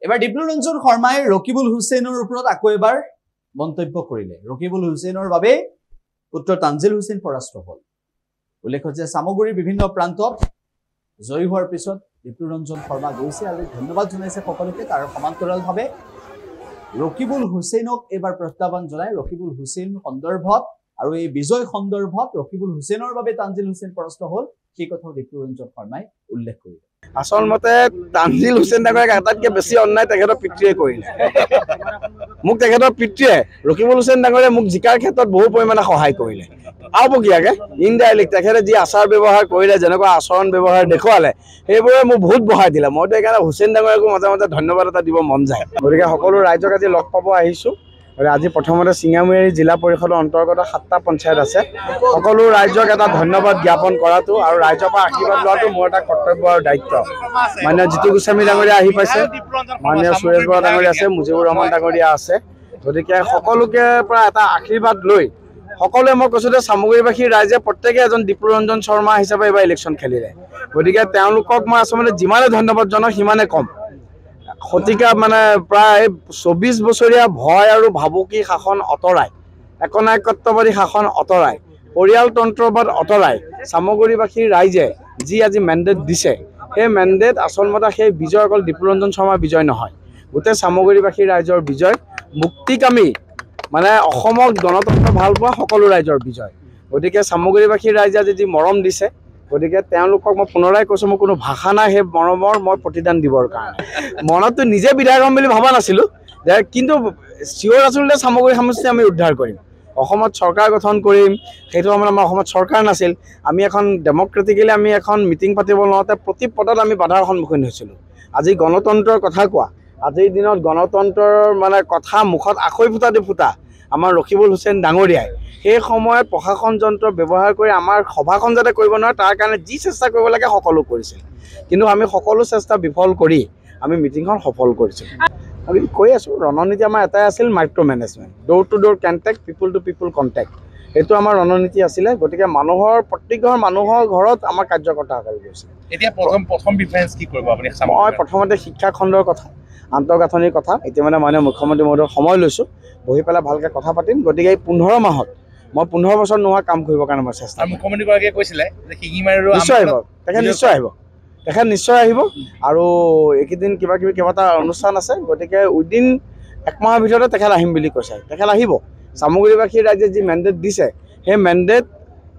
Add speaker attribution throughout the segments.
Speaker 1: এবাৰ ডিপ্লুৰঞ্জন শৰ্মাই ৰকিবুল হুছেইনৰ ওপৰত আকৌ এবাৰ মন্তব্য কৰিলে। ৰকিবুল হুছেইনৰ বাবে পুত্ৰ তানজিল হুছেইন পৰাস্ত হ'ল। উল্লেখ্য যে সামগুৰিৰ বিভিন্ন প্ৰান্তত জয়ী হোৱাৰ পিছত ডিপ্লুৰঞ্জন শৰ্মা গৈছে আৰু ধন্যবাদ জনাইছে সকলোকে। তাৰ সমান্তৰালভাৱে ৰকিবুল হুছেইনক এবাৰ প্ৰত্যাহ্বান জনাই ৰকিবুল হুছেইন সন্দৰ্ভত আৰু এই বিজয় সন্দৰ্ভত ৰকিবুল হুছেইনৰ বাবে তানজিল হুছেইন পৰাস্ত হ'ল সেই কথাও ডিপ্লুৰঞ্জন শৰ্মাই উল্লেখ কৰিলে।
Speaker 2: আচলমতে তানজিল হুছেইন ডাঙৰীয়াক আটাইতকৈ বেছি অন্যায় তেখেতৰ পিতৃয়ে কৰিলে। মোক তেখেতৰ পিতৃয়ে ৰকিবুল হুছেইন ডাঙৰীয়াই মোক জিকাৰ ক্ষেত্ৰত বহু পৰিমাণে সহায় কৰিলে। আওপকীয়াকে ইনডাইৰেক্ট তেখেতে যি আচাৰ ব্যৱহাৰ কৰিলে, যেনেকুৱা আচৰণ ব্যৱহাৰ দেখুৱালে, সেইবোৰে মোক বহুত বঢ়াই দিলে। মইতো সেইকাৰণে হুছেইন ডাঙৰীয়াকো মাজে মাজে ধন্যবাদ এটা দিব মন যায়। গতিকে সকলো ৰাইজক আজি লগ পাব আহিছোঁ। আজি প্ৰথমতে চিঙামুৰি জিলা পৰিষদৰ অন্তৰ্গত 7টা পঞ্চায়ত আছে। সকলো ৰাইজক এটা ধন্যবাদ জ্ঞাপন কৰাটো আৰু ৰাইজৰ পৰা আশীৰ্বাদ লোৱাটো মোৰ এটা কৰ্তব্য আৰু দায়িত্ব। মাননীয় জিতু গোস্বামী ডাঙৰীয়া আহি পাইছে, মাননীয় সুৰেশ বৰা ডাঙৰীয়া আছে, মুজিবুৰ ৰহমান ডাঙৰীয়া আছে। গতিকে সকলোকে পৰা এটা আশীৰ্বাদ লৈ সকলোৱে মই কৈছোঁ যে চামগুৰিবাসীৰ ৰাইজে প্ৰত্যেকে এজন ডিপ্লুৰঞ্জন শৰ্মা হিচাপে এইবাৰ ইলেকশ্যন খেলিলে। গতিকে তেওঁলোকক মই আচলতে যিমানে ধন্যবাদ জনাওঁ সিমানে কম। শতিকা মানে প্ৰায় 24 বছৰীয়া ভয় আৰু ভাবুকি শাসন অঁতৰাই, একনায়কত্ববাদী শাসন অঁতৰাই, পৰিয়ালতন্ত্ৰবাদ অঁতৰাই চামগুৰিবাসীৰ ৰাইজে যি আজি মেণ্ডেট দিছে, সেই মেণ্ডেট আচলমতে সেই বিজয় অকল ডিপ্লুৰঞ্জন শৰ্মাৰ বিজয় নহয়, গোটেই চামগুৰিবাসীৰ ৰাইজৰ বিজয়, মুক্তিকামী মানে অসমক গণতন্ত্ৰ ভাল পোৱা সকলো ৰাইজৰ বিজয়। গতিকে চামগুৰিবাসীৰ ৰাইজে আজি যি মৰম দিছে, গতিকে তেওঁলোকক মই পুনৰাই কৈছোঁ, মোৰ কোনো ভাষা নাই সেই মৰমৰ মই প্ৰতিদান দিবৰ কাৰণে। মনততো নিজে বিধায়ক হ'ম বুলি ভবা নাছিলোঁ, কিন্তু চিঞৰ আচলতে চামগুৰি সমষ্টি আমি উদ্ধাৰ কৰিম, অসমত চৰকাৰ গঠন কৰিম। সেইটো সময়ত আমাৰ অসমত চৰকাৰ নাছিল। আমি এখন ডেম'ক্ৰেটিকেলি আমি এখন মিটিং পাতিব লওঁতে প্ৰতি পদত আমি বাধাৰ সন্মুখীন হৈছিলোঁ। আজি গণতন্ত্ৰৰ কথা কোৱা, আজিৰ দিনত গণতন্ত্ৰৰ মানে কথা মুখত আখৈ ফুটা দি ফুটা আমাৰ ৰকিবুল হুছেইন ডাঙৰীয়াই সেই সময়ত প্ৰশাসন যন্ত্ৰ ব্যৱহাৰ কৰি আমাৰ সভাখন যাতে কৰিব নোৱাৰে তাৰ কাৰণে যি চেষ্টা কৰিব লাগে সকলো কৰিছিল। কিন্তু আমি সকলো চেষ্টা বিফল কৰি আমি মিটিংখন সফল কৰিছোঁ। আমি কৈ আছোঁ, ৰণনীতি আমাৰ এটাই আছিল, micro' management, door to door contact, people to people contact. এইটো আমাৰ ৰণনীতি আছিলে। গতিকে প্ৰত্যেক ঘৰ মানুহৰ ঘৰত আমাৰ কাৰ্যকৰ্তাসকল গৈছে।
Speaker 3: এতিয়া প্ৰথম প্ৰিফাৰেঞ্চ কি কৰিব আপুনি?
Speaker 2: মই প্ৰথমতে শিক্ষা খণ্ডৰ কথা, আন্তঃগাঁথনিৰ কথা এতিয়া মানে মাননীয় মুখ্যমন্ত্ৰী মহোদয়ৰ সময় লৈছোঁ, বহি পেলাই ভালকৈ কথা পাতিম। গতিকে এই 15 মাহত মই 15 বছৰ নোহোৱা কাম কৰিবৰ কাৰণে মই চেষ্টা কৰিম।
Speaker 3: মুখ্যমন্ত্ৰীগৰাকীয়ে কৈছিলে যে শিঙিমাৰীৰো
Speaker 2: নিশ্চয় আহিব, তেখেত নিশ্চয় আহিব আৰু এইকেইদিন কেইবাটা অনুষ্ঠান আছে। গতিকে উইদিন 1 মাহৰ ভিতৰতে তেখেত আহিম বুলি কৈছে। তেখেত আহিব। চামগুৰিবাসীৰ ৰাইজে যি মেণ্ডেট দিছে, সেই মেণ্ডেট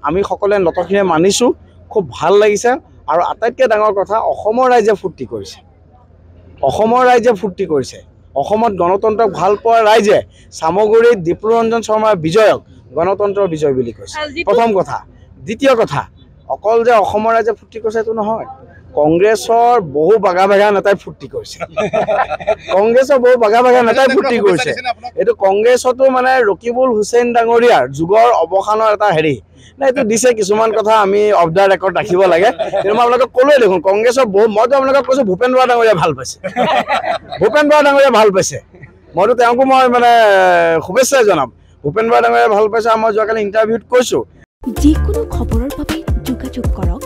Speaker 2: আমি সকলোৱে নতশিৰে মানিছোঁ, খুব ভাল লাগিছে। আৰু আটাইতকৈ ডাঙৰ কথা, অসমৰ ৰাইজে ফূৰ্তি কৰিছে, অসমৰ ৰাইজে ফূৰ্তি কৰিছে। অসমত গণতন্ত্ৰক ভাল পোৱা ৰাইজে চামগুৰিত ডিপ্লুৰঞ্জন শৰ্মাৰ বিজয়ক গণতন্ত্ৰৰ বিজয় বুলি কৈছে, প্ৰথম কথা। দ্বিতীয় কথা, অকল যে অসমৰ ৰাইজে ফূৰ্তি কৰিছে এইটো নহয়, কংগ্ৰেছৰ বহু বাগা নেতাই ফূৰ্তি কৰিছে। কংগ্ৰেছৰ বহু বাগা নেতাই ফূৰ্তি কৰিছে। এইটো কংগ্ৰেছতো মানে ৰকিবুল হুছেইন ডাঙৰীয়াৰ যুগৰ অৱসানৰ এটা হেৰি নাই, এইটো দিছে। কিছুমান কথা আমি অফ দ্য ৰেকৰ্ড ৰাখিব লাগে। কিন্তু মই আপোনালোকক ক'লোৱে দেখোন, কংগ্ৰেছৰ মইতো আপোনালোকক কৈছোঁ ভূপেন বৰা ডাঙৰীয়াই ভাল পাইছে, ভূপেন বৰা ডাঙৰীয়াই ভাল পাইছে। মইতো তেওঁকো মই মানে শুভেচ্ছাই জনাম। ভূপেন বৰা ডাঙৰীয়াই ভাল পাইছে। মই যোৱাকালি ইণ্টাৰভিউত কৈছোঁ,
Speaker 4: যিকোনো খবৰৰ বাবে যোগাযোগ কৰক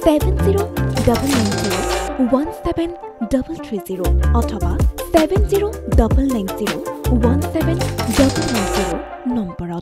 Speaker 4: 7099017330 অথবা 7099017390 নম্বৰত।